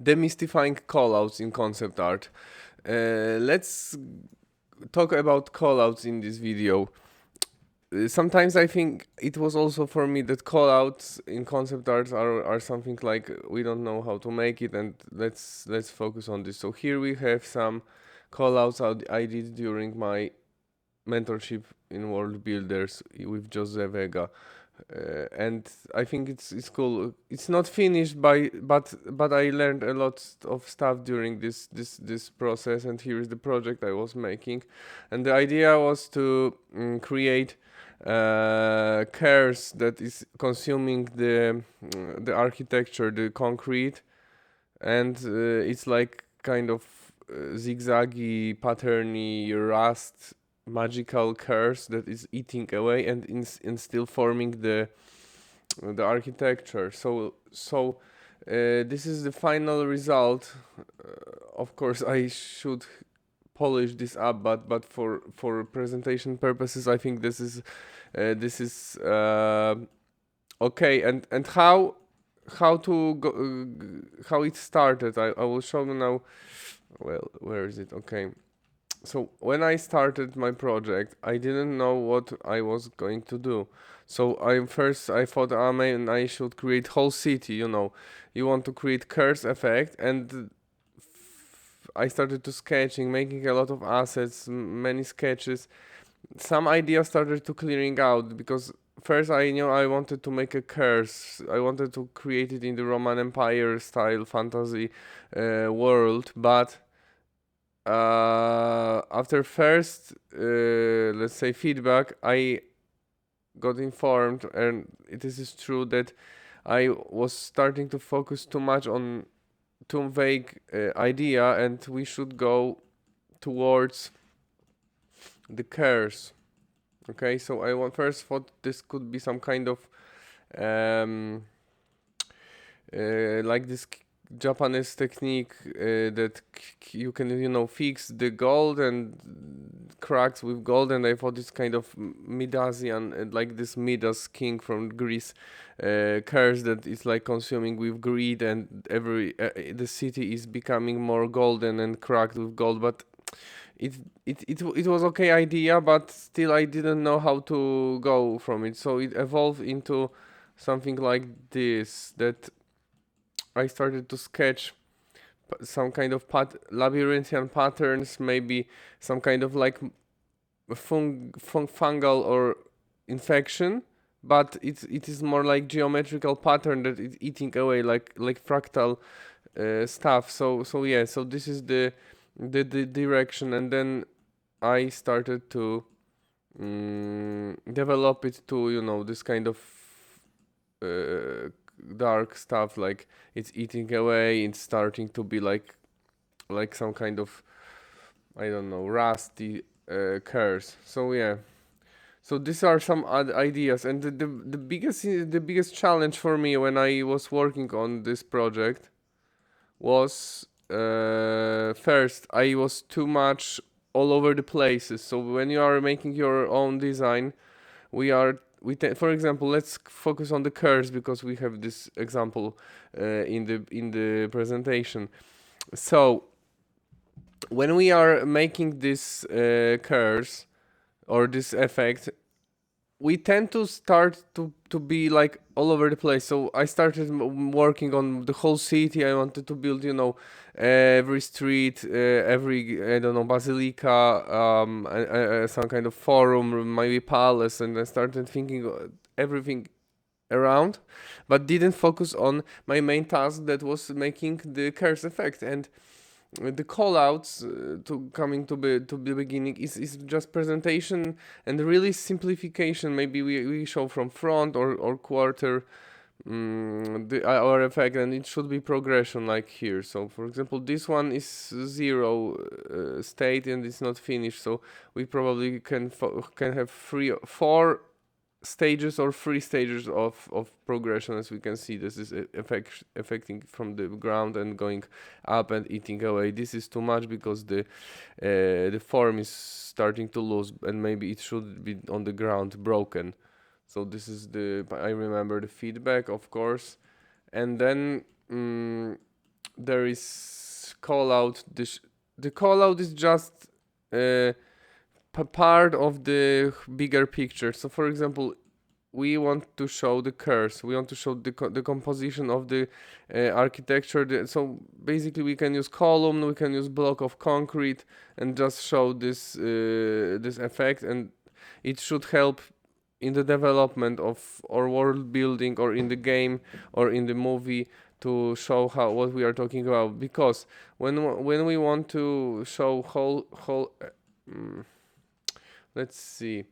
demystifying callouts in concept art. Let's talk about callouts in this video. Sometimes I think it was also for me that callouts in concept art are something like we don't know how to make it, and let's focus on this. So here we have some callouts I did during my mentorship in World Builders with Jose Vega. And I think it's cool. It's not finished but I learned a lot of stuff during this process. And here is the project I was making, and the idea was to create curse that is consuming the architecture, the concrete, and it's like kind of zigzaggy, patterny, rust magical curse that is eating away and still forming the architecture. So this is the final result. Of course, I should polish this up, but for presentation purposes, I think this is okay. And how to go, how it started. I will show you now. Well, where is it? Okay. So when I started my project, I didn't know what I was going to do. So I thought, man, I should create whole city. You want to create curse effect, and I started to sketching, making a lot of assets, many sketches. Some ideas started to clearing out because first I knew I wanted to make a curse. I wanted to create it in the Roman Empire style fantasy world, but after first let's say feedback, I got informed, and it is true, that I was starting to focus too much on too vague idea, and we should go towards the curse. Okay, so I first thought this could be some kind of um, like this Japanese technique that you can fix the gold and cracks with gold, and I thought it's kind of Midasian, like this Midas king from Greece curse that is like consuming with greed, and every the city is becoming more golden and cracked with gold. But it was okay idea, but still I didn't know how to go from it, so it evolved into something like this, that I started to sketch some kind of labyrinthian patterns, maybe some kind of like fungal or infection, but it is more like geometrical pattern that is eating away, like fractal stuff. So yeah, so this is the direction, and then I started to develop it to this kind of uh, dark stuff, like it's eating away, it's starting to be like some kind of, I don't know, rusty curse. So yeah, so these are some ideas, and the biggest challenge for me when I was working on this project was first I was too much all over the places. So when you are making your own design, for example, let's focus on the curves because we have this example in the presentation. So when we are making this curves or this effect, we tend to start to be like all over the place. So I started working on the whole city. I wanted to build, every street, every, I don't know, basilica, some kind of forum, maybe palace, and I started thinking everything around, but didn't focus on my main task, that was making the curse effect. And the callouts, to coming to the beginning, is just presentation and really simplification. Maybe we show from front or quarter our effect, and it should be progression like here. So for example, this one is zero state and it's not finished, so we probably can have four stages or three stages of progression. As we can see, this is affecting from the ground and going up and eating away. This is too much because the form is starting to lose, and maybe it should be on the ground broken. So this is I remember the feedback, of course. And then there is callout. The callout is just part of the bigger picture. So, for example, we want to show the curves. We want to show the composition of the architecture. So basically, we can use column, we can use block of concrete, and just show this effect, and it should help in the development of or world building or in the game or in the movie to show what we are talking about. Because when we want to show whole let's see,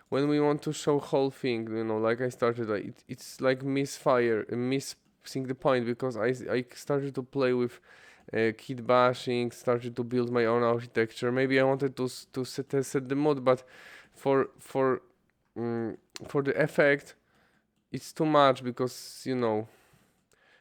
when we want to show whole thing, like I started, it's like missing the point, because I started to play with kit bashing, started to build my own architecture. Maybe I wanted to set the mood, but for the effect, it's too much, because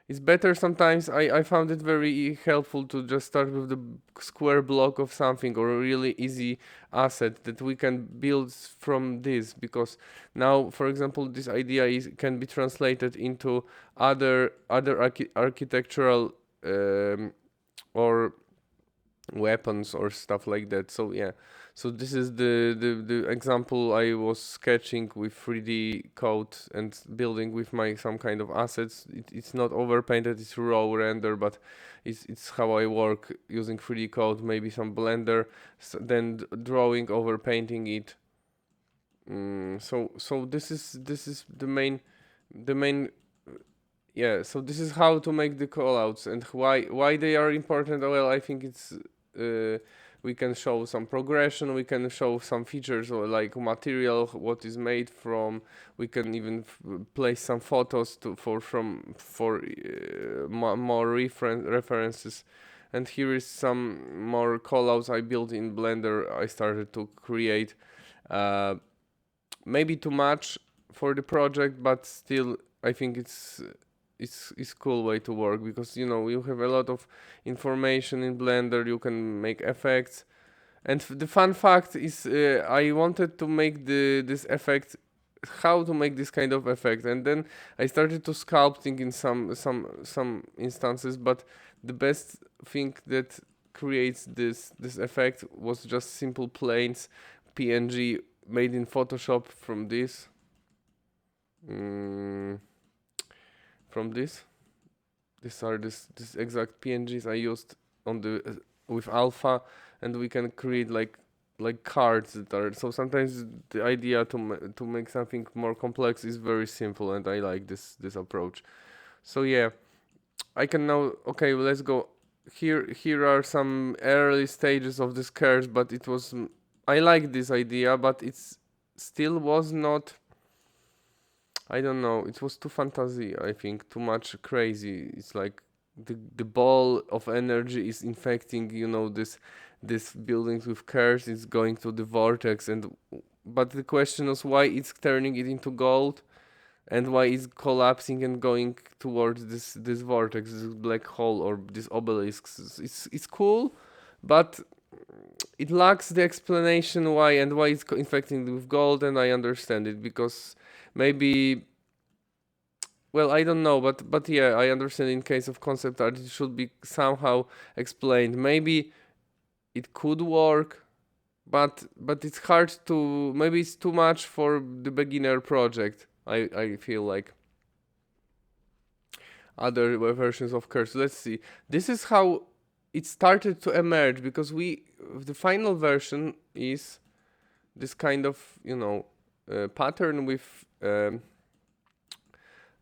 it's better sometimes. I found it very helpful to just start with the square block of something, or a really easy asset that we can build from this, because now, for example, this idea can be translated into other architectural or weapons or stuff like that. So yeah, so this is the example I was sketching with 3D code and building with my some kind of assets. It's not overpainted, it's raw render, but it's how I work using 3D code, maybe some Blender, then drawing over painting it. So this is the main. Yeah, so this is how to make the callouts, and why they are important. Well, I think it's we can show some progression, we can show some features, or like material, what is made from. We can even place some photos for more references. And here is some more callouts I built in Blender. I started to create maybe too much for the project, but still I think it's cool way to work, because you have a lot of information in Blender. You can make effects, and the fun fact is I wanted to make this effect, how to make this kind of effect, and then I started to sculpting in some instances, but the best thing that creates this effect was just simple planes PNG made in Photoshop from this. From this. These are this exact PNGs I used on the with alpha, and we can create like cards that are. So sometimes the idea to make something more complex is very simple, and I like this approach. So yeah, I can now. Okay, well, let's go. Here are some early stages of this curse, but it was. I like this idea, but it's still was not. I don't know. It was too fantasy. I think too much crazy. It's like the ball of energy is infecting. This buildings with curse. It's going to the vortex, but the question is why it's turning it into gold, and why it's collapsing and going towards this vortex, this black hole or this obelisk. It's cool, but it lacks the explanation why, and why it's infecting with gold. And I understand it, because maybe, well, I don't know, but yeah, I understand in case of concept art it should be somehow explained. Maybe it could work, but it's hard to, maybe it's too much for the beginner project. I feel like other versions of Curse. Let's see. This is how it started to emerge, because the final version is this kind of pattern with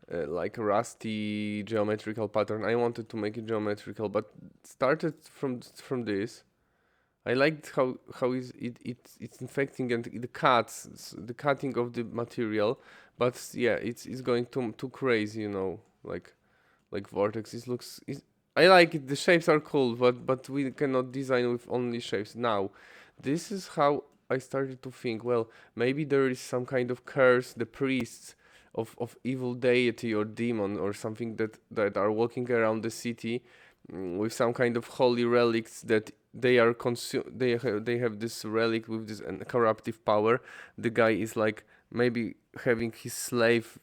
like a rusty geometrical pattern. I wanted to make it geometrical, but started from this. I liked how it's infecting, and the cutting of the material, but yeah, it's going too crazy, like vortex. I like it. The shapes are cool, but we cannot design with only shapes. Now, this is how I started to think. Well, maybe there is some kind of curse. The priests of evil deity or demon or something that are walking around the city with some kind of holy relics that they are they have this relic with this corruptive power. The guy is like maybe having his slave,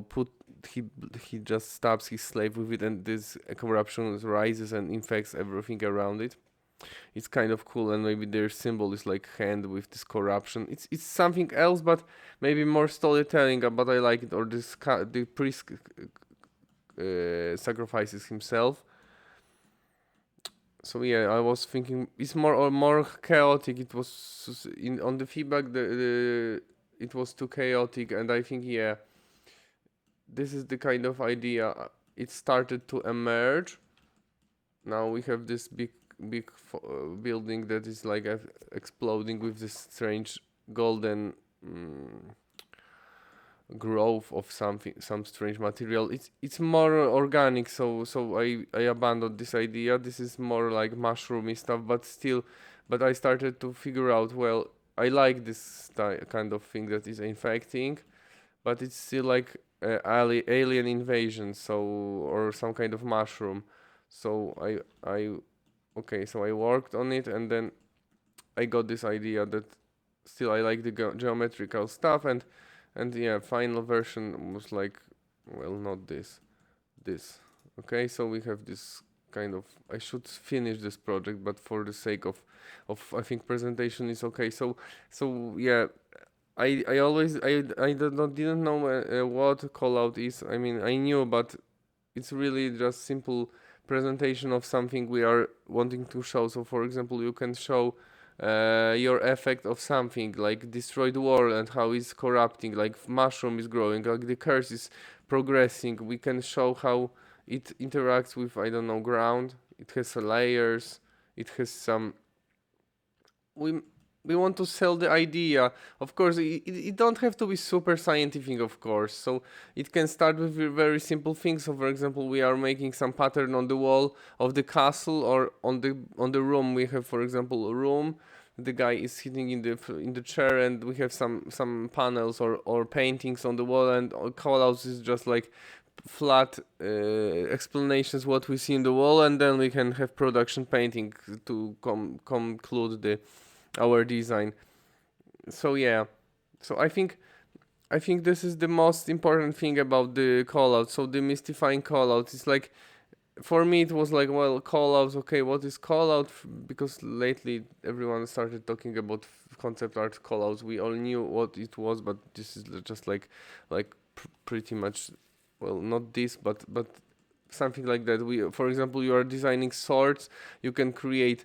put he he just stabs his slave with it, and this corruption rises and infects everything around it. It's kind of cool, and maybe their symbol is like hand with this corruption. It's something else, but maybe more storytelling. But I like it. Or the priest sacrifices himself. So yeah, I was thinking it's more chaotic. It was in on the feedback. It was too chaotic, and I think yeah, this is the kind of idea. It started to emerge. Now we have this big building that is like exploding with this strange golden growth of some strange material. It's more organic, so I abandoned this idea. This is more like mushroomy stuff, but still, but I started to figure out, well, I like this kind of thing that is infecting, but it's still like alien invasion, so, or some kind of mushroom. So I okay, so I worked on it, and then I got this idea that still I like the geometrical stuff, and yeah, final version was like, well, not this. Okay, so we have this kind of, I should finish this project, but for the sake of I think presentation is okay. So yeah, I always didn't know what callout is. I mean, I knew, but it's really just simple presentation of something we are wanting to show. So for example, you can show your effect of something like destroyed world and how it's corrupting, like mushroom is growing, like the curse is progressing. We can show how it interacts with, I don't know, ground. It has layers. It has some. We we want to sell the idea. Of course, it don't have to be super scientific, of course. So it can start with very simple things. So for example, we are making some pattern on the wall of the castle, or on the room. We have, for example, a room. The guy is sitting in the chair, and we have some panels or paintings on the wall, and callouts is just like flat explanations what we see in the wall, and then we can have production painting to conclude the our design. So yeah, so I think this is the most important thing about the callout. So demystifying callout is like, for me it was like, well, callouts, okay, what is callout? Because lately everyone started talking about concept art callouts. We all knew what it was, but this is just like pretty much, well, not this, but something like that. We, for example, you are designing swords, you can create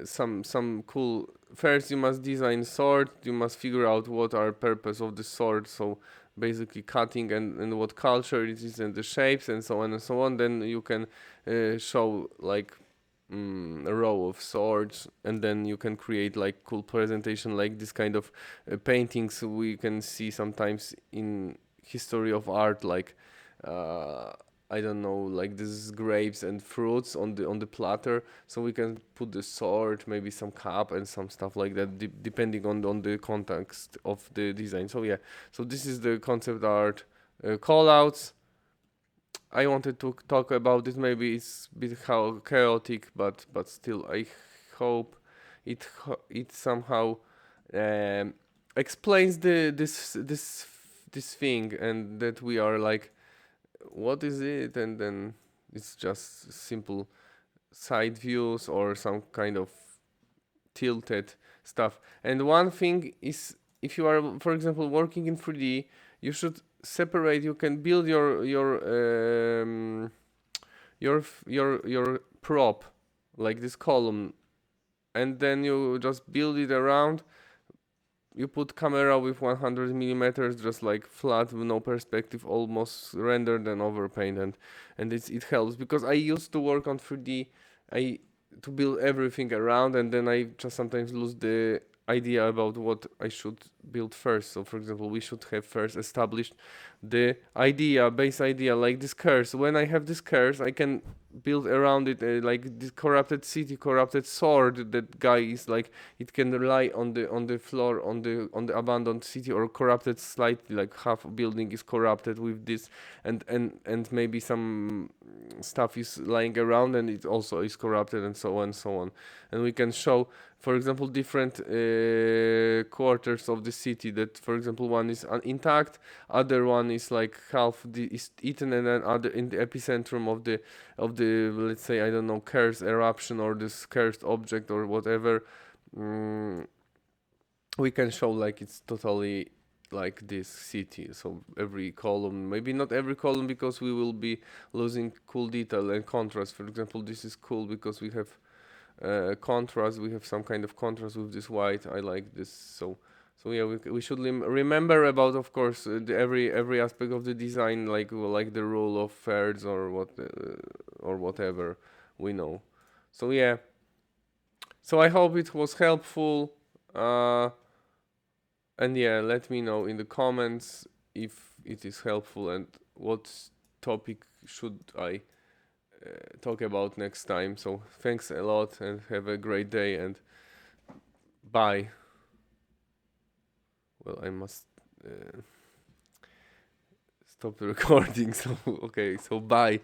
some cool. First, you must design sword. You must figure out what are purpose of the sword. So basically, cutting and what culture it is and the shapes and so on and so on. Then you can show like a row of swords, and then you can create like cool presentation, like this kind of paintings we can see sometimes in history of art, like. Uh, I don't know, like these grapes and fruits on the platter, so we can put the sword, maybe some cup and some stuff like that, depending on the context of the design. So yeah, so this is the concept art callouts. I wanted to talk about it. Maybe it's a bit how chaotic, but still, I hope it somehow um, explains this thing, and that we are like, what is it, and then it's just simple side views or some kind of tilted stuff. And one thing is, if you are, for example, working in 3D, you should separate. You can build your prop, like this column, and then you just build it around. You put camera with 100 millimeters, just like flat, no perspective, almost rendered and overpaint, and it helps, because I used to work on 3D, I to build everything around, and then I just sometimes lose the idea about what I should build first. So for example, we should have first established the base idea, like this curse. When I have this curse, I can build around it, like this corrupted city, corrupted sword. That guy is like, it can lie on the floor on the abandoned city, or corrupted slightly, like half building is corrupted with this, and maybe some stuff is lying around and it also is corrupted, and so on and so on. And we can show, for example, different quarters of the the city. That, for example, one is intact, other one is like is eaten, and then other in the epicentrum of the, let's say, I don't know, cursed eruption or this cursed object or whatever. We can show like it's totally like this city. So every column, maybe not every column, because we will be losing cool detail and contrast. For example, this is cool because we have contrast. We have some kind of contrast with this white. I like this. So yeah, we should remember about, of course, every aspect of the design, like the rule of thirds or whatever we know. So yeah. So I hope it was helpful. And yeah, let me know in the comments if it is helpful and what topic should I talk about next time. So thanks a lot and have a great day, and bye. Well, I must stop the recording. So okay, so bye.